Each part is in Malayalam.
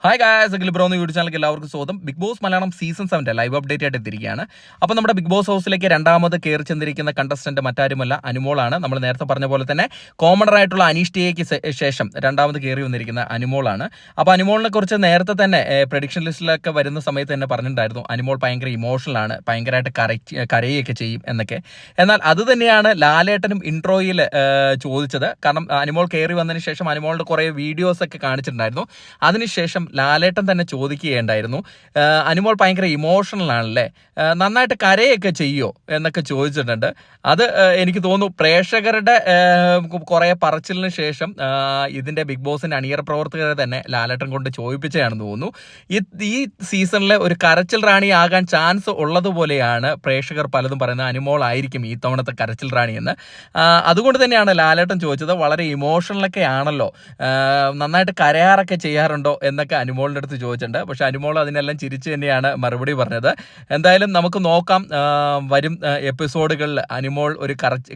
ഹായ് ഗായ്സ്, അഖിൽ ബ്രോ എന്ന യൂട്യൂബ് ചാനലിലേക്ക് എല്ലാവർക്കും സ്വാഗതം. Bigg Boss Malayalam season 7 live update ആയിട്ട് എത്തിയിരിക്കുകയാണ്. അപ്പോൾ നമ്മുടെ ബിഗ് ബോസ് ഹൗസിലേക്ക് രണ്ടാമത് കയറി ചെന്നിരിക്കുന്ന കണ്ടസ്റ്റന്റ് മറ്റാരുമല്ല, അനുമോളാണ്. നമ്മൾ നേരത്തെ പറഞ്ഞ പോലെ തന്നെ കോമണർ ആയിട്ടുള്ള അനീഷ് ടിയയ്ക്ക് ശേഷം രണ്ടാമത് കയറി വന്നിരിക്കുന്ന അനുമോളാണ്. അപ്പോൾ അനുമോളിനെ കുറിച്ച് നേരത്തെ തന്നെ പ്രഡിക്ഷൻ ലിസ്റ്റിലൊക്കെ വരുന്ന സമയത്ത് തന്നെ പറഞ്ഞിട്ടുണ്ടായിരുന്നു, അനുമോൾ ഭയങ്കര ഇമോഷണലാണ്, ഭയങ്കരമായിട്ട് കരയുകയൊക്കെ ചെയ്യും എന്നൊക്കെ. എന്നാൽ അത് തന്നെയാണ് ലാലേട്ടനും ഇൻട്രോയിൽ ചോദിച്ചത്. കാരണം അനുമോൾ കയറി വന്നതിന് ശേഷം അനുമോളുടെ കുറേ വീഡിയോസൊക്കെ കാണിച്ചിട്ടുണ്ടായിരുന്നു. അതിനുശേഷം ലാലേട്ടൻ തന്നെ ചോദിക്കുകയുണ്ടായിരുന്നു, അനുമോൾ ഭയങ്കര ഇമോഷണൽ ആണല്ലേ, നന്നായിട്ട് കരയൊക്കെ ചെയ്യോ എന്നൊക്കെ ചോദിച്ചിട്ടുണ്ട്. അത് എനിക്ക് തോന്നുന്നു പ്രേക്ഷകരുടെ കുറേ പറച്ചിലിന് ശേഷം ഇതിൻ്റെ ബിഗ് ബോസിൻ്റെ അണിയറ പ്രവർത്തകരെ തന്നെ ലാലേട്ടൻ കൊണ്ട് ചോദിപ്പിച്ചതാണെന്ന് തോന്നുന്നു. ഈ സീസണിലെ ഒരു കരച്ചിൽ റാണി ആകാൻ ചാൻസ് ഉള്ളതുപോലെയാണ് പ്രേക്ഷകർ പലതും പറയുന്നത്. അനുമോൾ ആയിരിക്കും ഈ തവണത്തെ കരച്ചിൽ റാണി എന്ന്. അതുകൊണ്ട് തന്നെയാണ് ലാലേട്ടൻ ചോദിച്ചത്, വളരെ ഇമോഷണലൊക്കെ ആണല്ലോ, നന്നായിട്ട് കരയാറൊക്കെ ചെയ്യാറുണ്ടോ എന്നൊക്കെ അനുമോളിൻ്റെ അടുത്ത് ചോദിച്ചിട്ടുണ്ട്. പക്ഷെ അനുമോൾ അതിനെല്ലാം ചിരിച്ച് തന്നെയാണ് മറുപടി പറഞ്ഞത്. എന്തായാലും നമുക്ക് നോക്കാം വരും എപ്പിസോഡുകളിൽ അനുമോൾ ഒരു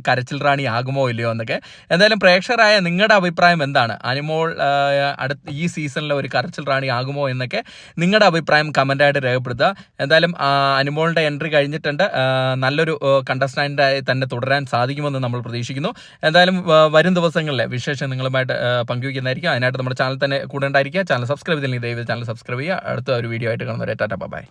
കരച്ചിൽ റാണി ആകുമോ ഇല്ലയോ എന്നൊക്കെ. എന്തായാലും പ്രേക്ഷകരായ നിങ്ങളുടെ അഭിപ്രായം എന്താണ്? അനുമോൾ ഈ സീസണിലെ ഒരു കരച്ചിൽ റാണി ആകുമോ എന്നൊക്കെ നിങ്ങളുടെ അഭിപ്രായം കമൻ്റായിട്ട് രേഖപ്പെടുത്തുക. എന്തായാലും അനുമോളിൻ്റെ എൻട്രി കഴിഞ്ഞിട്ടുണ്ട്. നല്ലൊരു കണ്ടസ്റ്റൻ്റായി തന്നെ തുടരാൻ സാധിക്കുമെന്ന് നമ്മൾ പ്രതീക്ഷിക്കുന്നു. എന്തായാലും വരും ദിവസങ്ങളിലെ വിശേഷം നിങ്ങളുമായിട്ട് പങ്കുവയ്ക്കുന്നതായിരിക്കും. അതിനായിട്ട് നമ്മുടെ ചാനൽ തന്നെ കൂടെ ഉണ്ടായിരിക്കുക. ചാനൽ സബ്സ്ക്രൈബ് ചെയ്തില്ലെങ്കിൽ ദയവ് ചാനൽ സബ്സ്ക്രൈബ് ചെയ്യുക. അടുത്ത ഒരു വീഡിയോ ആയിട്ട് കാണുന്നവരെ ടാറ്റാ ബൈ.